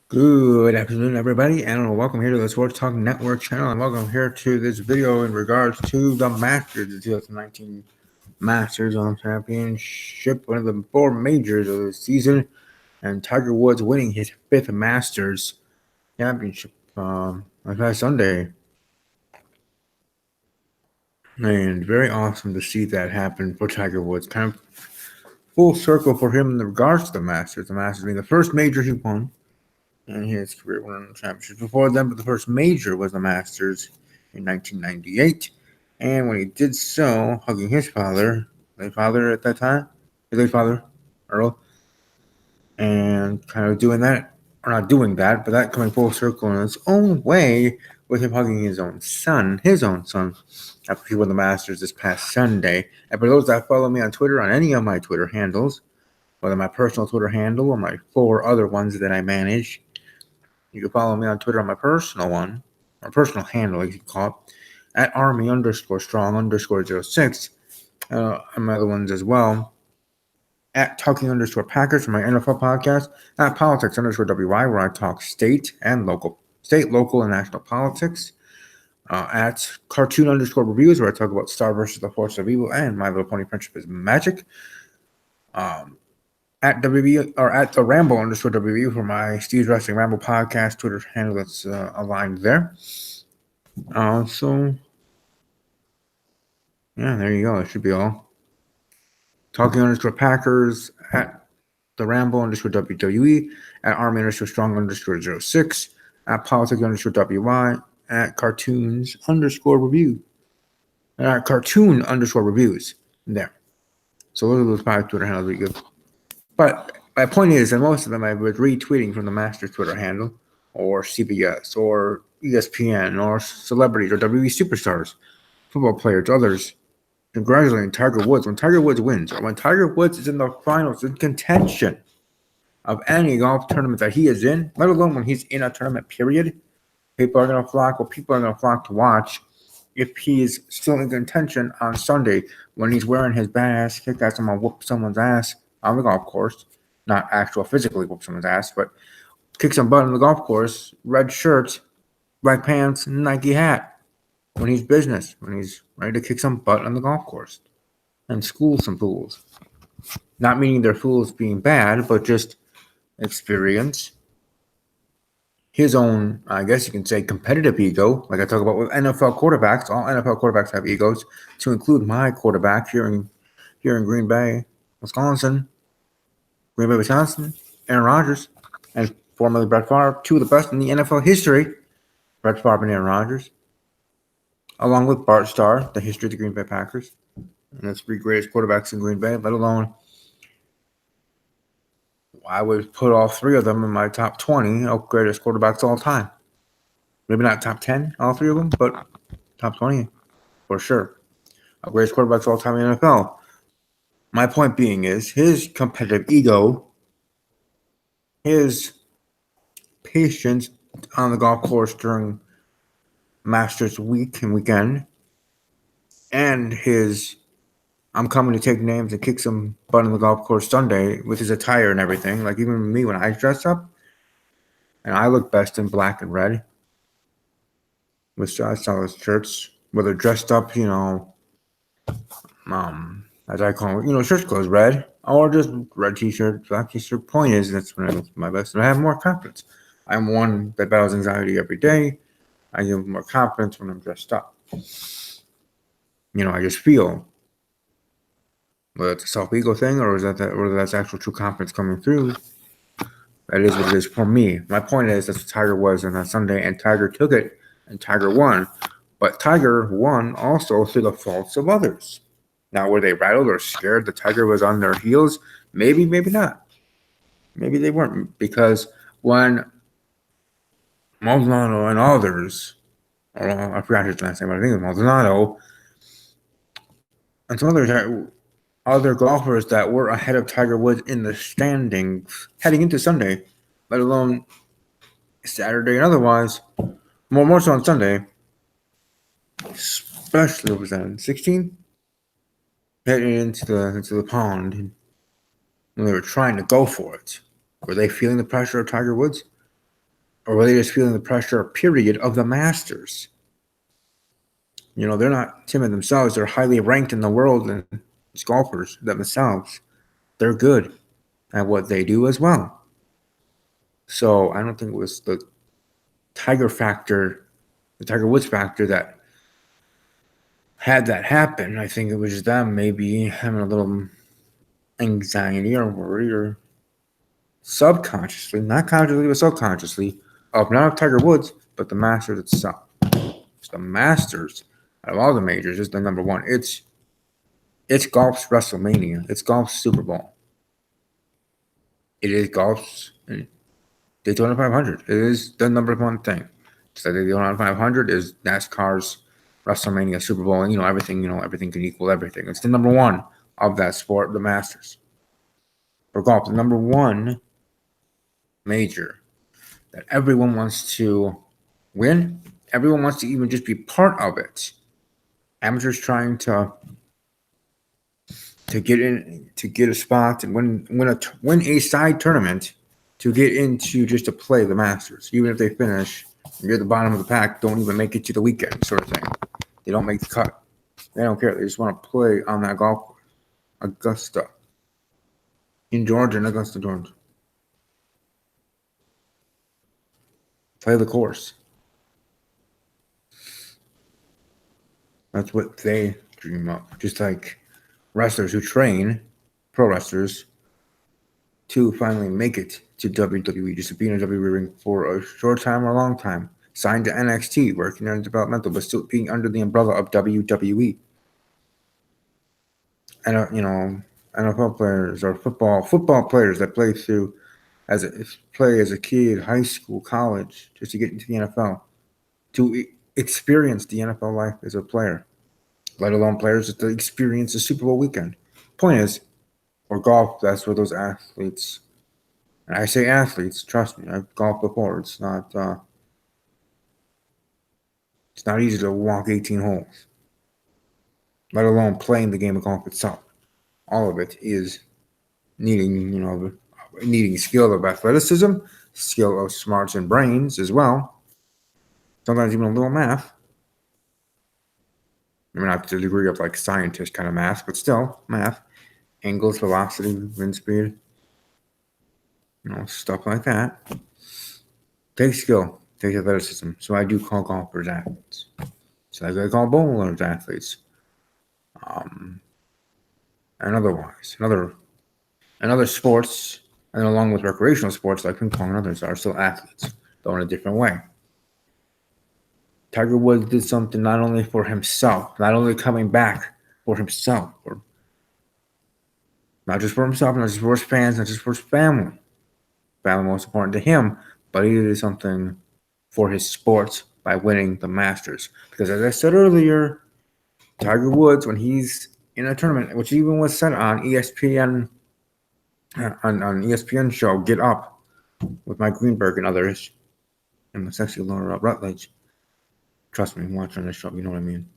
Good afternoon, everybody, and welcome here to the Sports Talk Network channel. And welcome here to this video in regards to the Masters, the 2019 Masters Championship, one of the four majors of the season, and Tiger Woods winning his fifth Masters Championship last Sunday. And very awesome to see that happen for Tiger Woods. Kind of full circle for him in regards to the Masters. The Masters being the first major he won in his career, winning championships. Before then, but the first major was the Masters in 1998. And when he did so, hugging his late father at that time, his late father, Earl, and kind of doing that, or not doing that, but that coming full circle in its own way with him hugging his own son, after he won the Masters this past Sunday. And for those that follow me on Twitter, on any of my Twitter handles, whether my personal Twitter handle or my four other ones that I manage, you can follow me on Twitter on my personal one, or personal handle, as you can call it, at Army_Strong_06. And my other ones as well, at Talking_Packers for my NFL podcast, at Politics_WY, where I talk state, local, and national politics. At Cartoon_Reviews, where I talk about Star versus the Force of Evil and My Little Pony Friendship is Magic. At WB or at the Ramble_WB for my Steve's Wrestling Ramble podcast Twitter handle that's aligned there. So yeah, there you go. It should be all. Talking_Packers at the Ramble_WWE at Army_Strong_06 at Politics_WY at Cartoons_Review at Cartoon_Reviews there. So those are those 5 Twitter handles that you good. But my point is that most of them I was retweeting from the Masters Twitter handle, or CBS, or ESPN, or celebrities, or WWE superstars, football players, others, congratulating Tiger Woods. When Tiger Woods wins, or when Tiger Woods is in the finals, in contention of any golf tournament that he is in, let alone when he's in a tournament period, people are going to flock to watch if he's still in contention on Sunday when he's wearing his badass kick-ass and whoop someone's ass on the golf course, not actual physically whoop someone's ass, but kick some butt on the golf course, red shirt, black pants, Nike hat, when he's business, when he's ready to kick some butt on the golf course and school some fools. Not meaning they're fools being bad, but just experience. His own, I guess you can say, competitive ego, like I talk about with NFL quarterbacks. All NFL quarterbacks have egos, to include my quarterback here in Green Bay, Wisconsin, Aaron Rodgers, and formerly Brett Favre, 2 of the best in the NFL history, Brett Favre and Aaron Rodgers, along with Bart Starr, the history of the Green Bay Packers, and the 3 greatest quarterbacks in Green Bay, let alone I would put all 3 of them in my top 20 of greatest quarterbacks all time. Maybe not top 10, all 3 of them, but top 20 for sure. Of greatest quarterbacks all time in the NFL. My point being is his competitive ego, his patience on the golf course during Masters week and weekend, and his I'm coming to take names and kick some butt on the golf course Sunday with his attire and everything. Like even me when I dress up, and I look best in black and red with solid shirts, whether dressed up, as I call it, shirt clothes red, or just red t-shirt, black t-shirt. Point is, that's when I look my best, and I have more confidence. I'm one that battles anxiety every day. I get more confidence when I'm dressed up. I just feel whether it's a self-ego thing or whether that's actual true confidence coming through. That is what it is for me. My point is that's what Tiger was on that Sunday, and Tiger took it, and Tiger won. But Tiger won also through the faults of others. Now, were they rattled or scared that Tiger was on their heels? Maybe, maybe not. Maybe they weren't, because when Maldonado and others, I forgot his last name, but I think it was Maldonado, and some other golfers that were ahead of Tiger Woods in the standings heading into Sunday, let alone Saturday and otherwise, more so on Sunday, especially what was that, 16? Heading into the pond when they were trying to go for it. Were they feeling the pressure of Tiger Woods? or were they just feeling the pressure, period, of the Masters? They're not timid themselves. They're highly ranked in the world, and as golfers themselves, they're good at what they do as well. So I don't think it was the Tiger Woods factor that had that happen. I think it was them maybe having a little anxiety or worry, or subconsciously, not consciously, but subconsciously, of not of Tiger Woods, but the Masters itself. It's the Masters out of all the majors is the number one. It's golf's WrestleMania. It's golf's Super Bowl. It is golf's Daytona 500. It is the number one thing. So the Daytona 500 is NASCAR's WrestleMania, Super Bowl, and everything can equal everything. It's the number one of that sport, the Masters. For golf, the number one major that everyone wants to win. Everyone wants to even just be part of it. Amateurs trying to get in, to get a spot and win a side tournament to get into just to play the Masters. Even if they finish near the bottom of the pack, don't even make it to the weekend, sort of thing. They don't make the cut. They don't care. They just want to play on that golf course. Augusta. In Georgia, in Augusta, Georgia. Play the course. That's what they dream up. Just like wrestlers who train, pro wrestlers, to finally make it to WWE, just to be in a WWE ring for a short time or a long time. Signed to NXT, working on developmental, but still being under the umbrella of WWE. And NFL players or football players that play as a kid, high school, college, just to get into the NFL, to experience the NFL life as a player, let alone players that experience the Super Bowl weekend. Point is, for golf, that's where those athletes, and I say athletes, trust me, I've golfed before. It's not easy to walk 18 holes, let alone playing the game of golf itself. All of it is needing skill of athleticism, skill of smarts and brains as well. Sometimes even a little math. I mean, not to the degree of like scientist kind of math, but still math. Angles, velocity, wind speed, stuff like that. Takes skill, takes athleticism. So I do call golfers athletes. So I call bowlers athletes. And otherwise, other sports, and along with recreational sports like ping pong and others, are still athletes, though in a different way. Tiger Woods did something not only for himself, not only coming back for himself, or not just for himself, not just for his fans, not just for his family. Family most important to him, but he did something for his sports by winning the Masters. Because as I said earlier, Tiger Woods, when he's in a tournament, which even was said on ESPN, on ESPN show Get Up with Mike Greenberg and others, and the sexy Laura Rutledge. Trust me, watching this show, you know what I mean.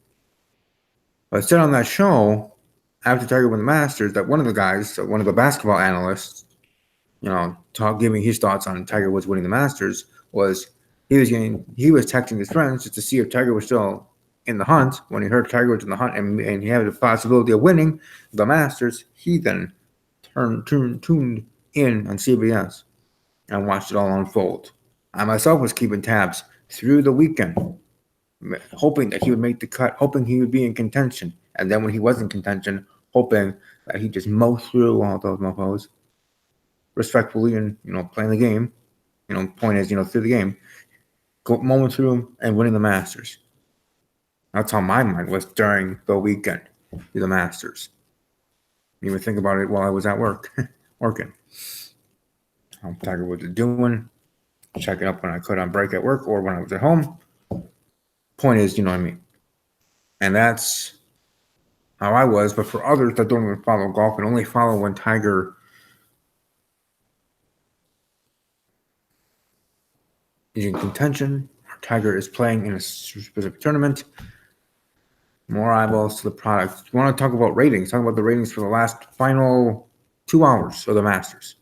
But it said on that show, after Tiger won the Masters, that one of the guys, one of the basketball analysts, giving his thoughts on Tiger Woods winning the Masters, was he was texting his friends just to see if Tiger was still in the hunt. When he heard Tiger was in the hunt and he had the possibility of winning the Masters, he then tuned in on CBS and watched it all unfold. I myself was keeping tabs through the weekend, hoping that he would make the cut, hoping he would be in contention. And then when he was in contention, hoping that he'd just mow through all those mofos respectfully and, playing the game. Point is, through the game, mowing through him and winning the Masters. That's how my mind was during the weekend, the Masters. Didn't even think about it while I was at work, working. How Tiger Woods is doing, checking up when I could on break at work or when I was at home. Point is, you know what I mean. And that's how I was. But for others that don't even follow golf and only follow when Tiger is in contention, or Tiger is playing in a specific tournament, more eyeballs to the product. You want to talk about ratings? Talk about the ratings for the final 2 hours of the Masters.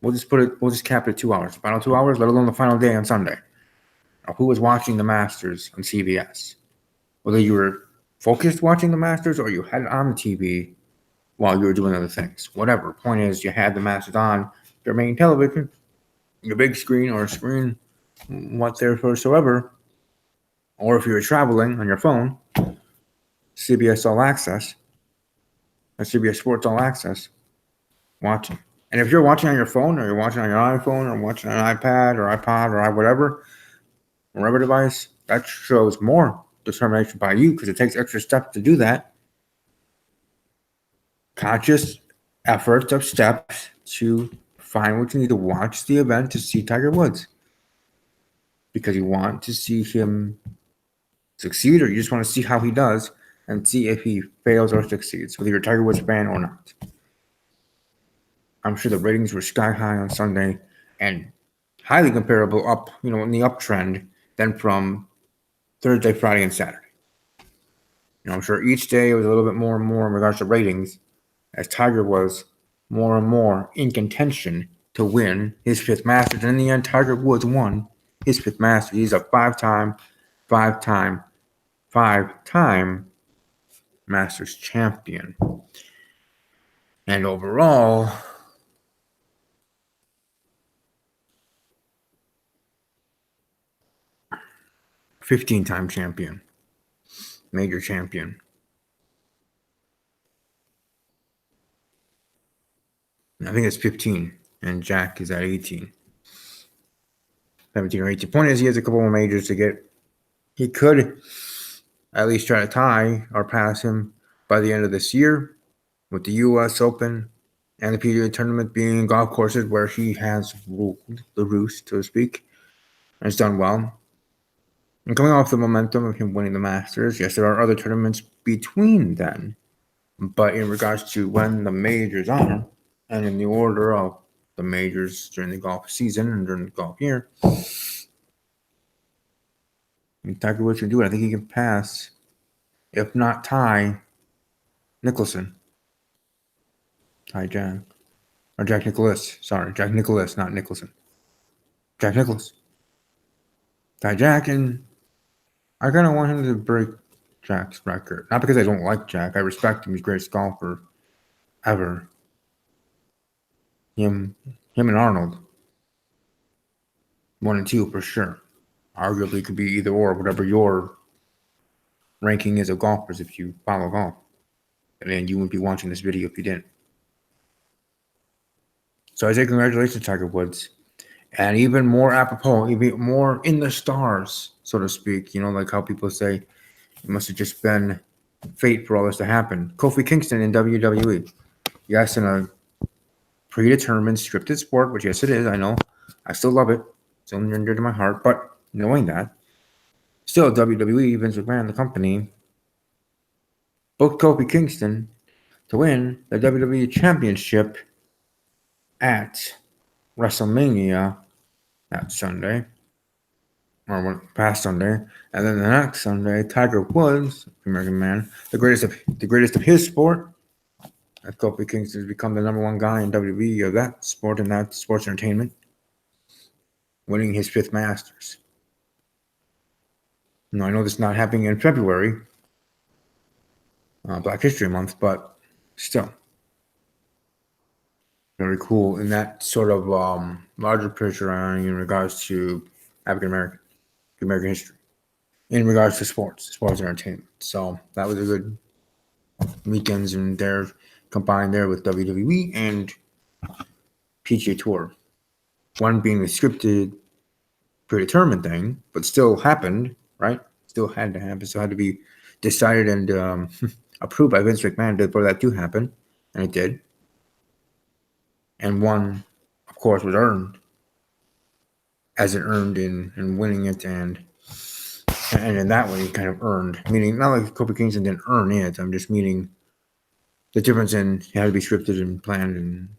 We'll just cap it at 2 hours. Final 2 hours, let alone the final day on Sunday. Now, who was watching the Masters on CBS? Whether you were focused watching the Masters or you had it on the TV while you were doing other things. Whatever. Point is, you had the Masters on your main television, your big screen or screen, whatsoever. Or if you were traveling on your phone, CBS All Access, or CBS Sports All Access, watching. And if you're watching on your phone, or you're watching on your iPhone, or watching on an iPad, or iPod, or whatever device, that shows more determination by you because it takes extra steps to do that. Conscious efforts of steps to find what you need to watch the event to see Tiger Woods. Because you want to see him succeed, or you just want to see how he does and see if he fails or succeeds, whether you're a Tiger Woods fan or not. I'm sure the ratings were sky high on Sunday and highly comparable up, in the uptrend than from Thursday, Friday, and Saturday. I'm sure each day it was a little bit more and more in regards to ratings as Tiger was more and more in contention to win his fifth Masters. And in the end, Tiger Woods won his fifth Masters. He's a five-time Masters champion. And overall, '15-time champion, major champion. I think it's 15, and Jack is at 18. 17 or 18. Point is, he has a couple more majors to get. He could at least try to tie or pass him by the end of this year, with the U.S. Open and the PGA Tournament being golf courses where he has ruled the roost, so to speak, and has done well. And coming off the momentum of him winning the Masters, yes, there are other tournaments between then, but in regards to when the majors are, and in the order of the majors during the golf season and during the golf year, and Tiger Woods can do it. I think he can pass, if not tie, Nicholson. Tie Jack. Or Jack Nicklaus. Sorry, Jack Nicklaus, not Nicholson. Jack Nicklaus. Tie Jack, and I kind of want him to break Jack's record. Not because I don't like Jack. I respect him. He's the greatest golfer ever. Him and Arnold. 1 and 2 for sure. Arguably could be either or, whatever your ranking is of golfers if you follow golf. And then you wouldn't be watching this video if you didn't. So I say congratulations, Tiger Woods. And even more apropos, even more in the stars, so to speak. Like how people say it must have just been fate for all this to happen. Kofi Kingston in WWE. Yes, in a predetermined, scripted sport, which yes it is, I know. I still love it. It's only near to my heart. But knowing that, still WWE, Vince McMahon, the company, booked Kofi Kingston to win the WWE Championship at WrestleMania that Sunday, or past Sunday, and then the next Sunday, Tiger Woods, American man, the greatest of his sport, as Kofi Kingston has become the number one guy in WWE of that sport and that sports entertainment, winning his fifth Masters. Now, I know this is not happening in February, Black History Month, but still. Very cool in that sort of larger picture in regards to African American history, in regards to sports entertainment. So that was a good weekends, and they're combined there with WWE and PGA Tour. One being the scripted, predetermined thing, but still happened, right? Still had to happen. Still had to be decided and approved by Vince McMahon before that to happen, and it did. And one, of course, was earned, as it earned in winning it, and in that way, it kind of earned. Meaning, not like Kofi Kingston didn't earn it. I'm just meaning the difference in it had to be scripted and planned and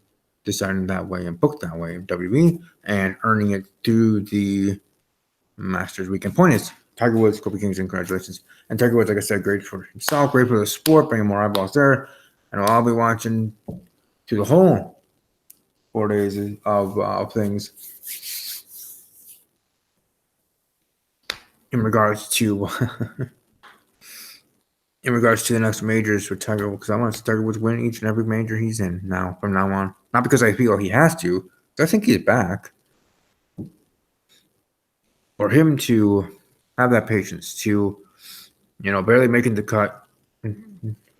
decided that way and booked that way in WWE, and earning it through the Masters weekend. Point is, Tiger Woods, Kofi Kingston, congratulations. And Tiger Woods, like I said, great for himself, great for the sport, bringing more eyeballs there. And I'll be watching through the whole 4 days of things in regards to the next majors for Tiger, because I want to see Tiger Woods win each and every major he's in now from now on. Not because I feel he has to, I think he's back. For him to have that patience to, barely making the cut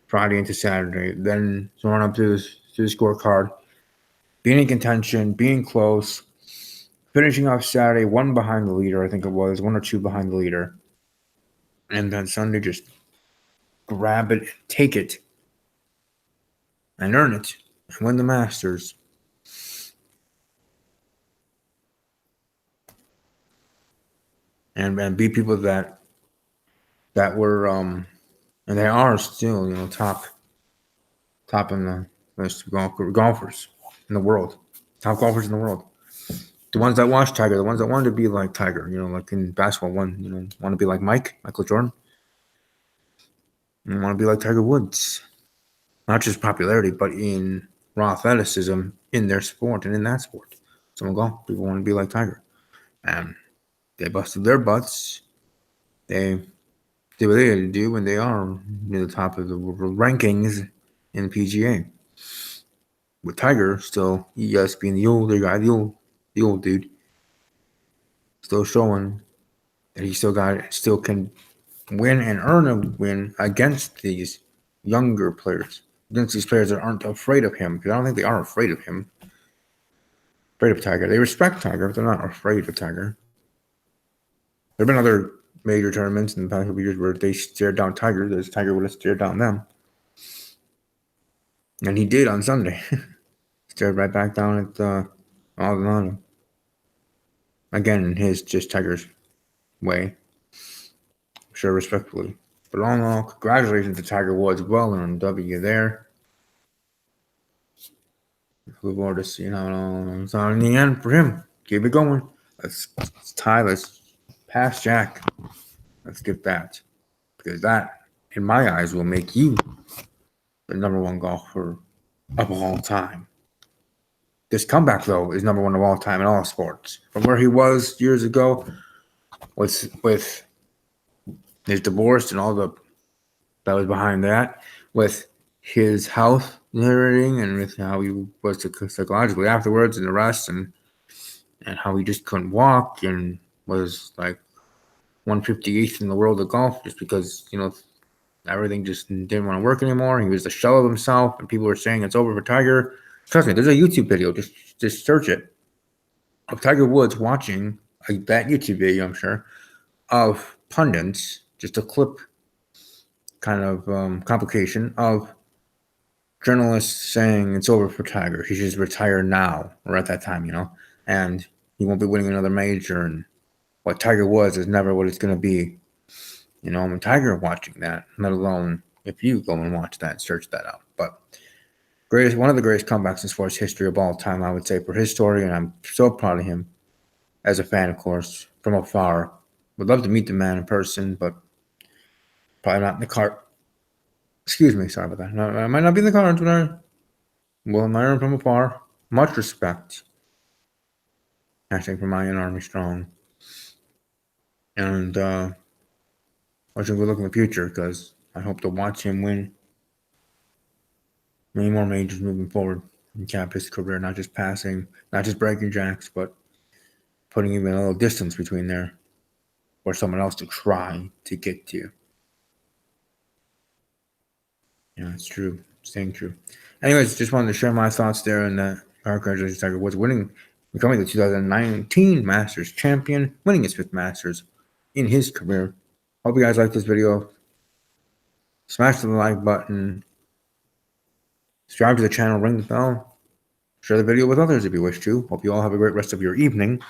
Friday into Saturday, then run up to the scorecard, being in contention, being close, finishing off Saturday, one behind the leader, I think it was, one or two behind the leader. And then Sunday just grab it, take it, and earn it, and win the Masters. And beat people that were and they are still, top in the list of golfers in the world. Top golfers in the world. The ones that watch Tiger, the ones that wanted to be like Tiger, like in basketball, want to be like Michael Jordan. And want to be like Tiger Woods. Not just popularity, but in raw athleticism in their sport and in that sport. So golf, people want to be like Tiger. And they busted their butts. They did what they had to do when they are near the top of the rankings in the PGA. With Tiger still, yes, being the older guy, the old dude, still showing that he still can win and earn a win against these younger players, against these players that aren't afraid of him. Because I don't think they are afraid of him. Afraid of Tiger. They respect Tiger, but they're not afraid of Tiger. There have been other major tournaments in the past couple years where they stared down Tiger, as Tiger would have stared down them. And he did on Sunday. Stared right back down at Aldonado. Again, Tiger's way. Sure, respectfully. But all in all, congratulations to Tiger Woods. Well earned W there. Look forward to seeing how it all is on in the end for him. Keep it going. Let's tie. Let's pass Jack. Let's get that. Because that, in my eyes, will make you the number one golfer of all time. This comeback, though, is number one of all time in all sports. From where he was years ago, with his divorce and all that was behind that, with his health narrating and with how he was psychologically afterwards and the rest, and how he just couldn't walk and was like 158th in the world of golf just because, everything just didn't want to work anymore. He was the shell of himself, and people were saying it's over for Tiger. Trust me, there's a YouTube video. Just search it of Tiger Woods watching that YouTube video, I'm sure, of pundits, just a clip kind of complication of journalists saying it's over for Tiger. He should retire now or at that time, and he won't be winning another major. And what Tiger was is never what it's going to be. I'm a Tiger watching that, let alone if you go and watch that, search that out. But one of the greatest comebacks in sports history of all time, I would say, for his story, and I'm so proud of him as a fan, of course, from afar. Would love to meet the man in person, but probably not in the car. Excuse me, sorry about that. No, I might not be in the cards, but I will admire him from afar. Much respect. Hashtag for my Army strong. And wishing good luck in the future, because I hope to watch him win many more majors moving forward and cap his career, not just passing, not just breaking jacks, but putting even a little distance between there for someone else to try to get to. Yeah, it's true. Staying true. Anyways, just wanted to share my thoughts there, and that congratulations, Tiger Woods becoming the 2019 Masters champion, winning his 5th Masters in his career. Hope you guys like this video. Smash the like button. Subscribe to the channel, ring the bell. Share the video with others if you wish to. Hope you all have a great rest of your evening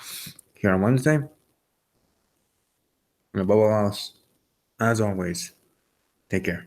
here on Wednesday. And above all else, as always, take care.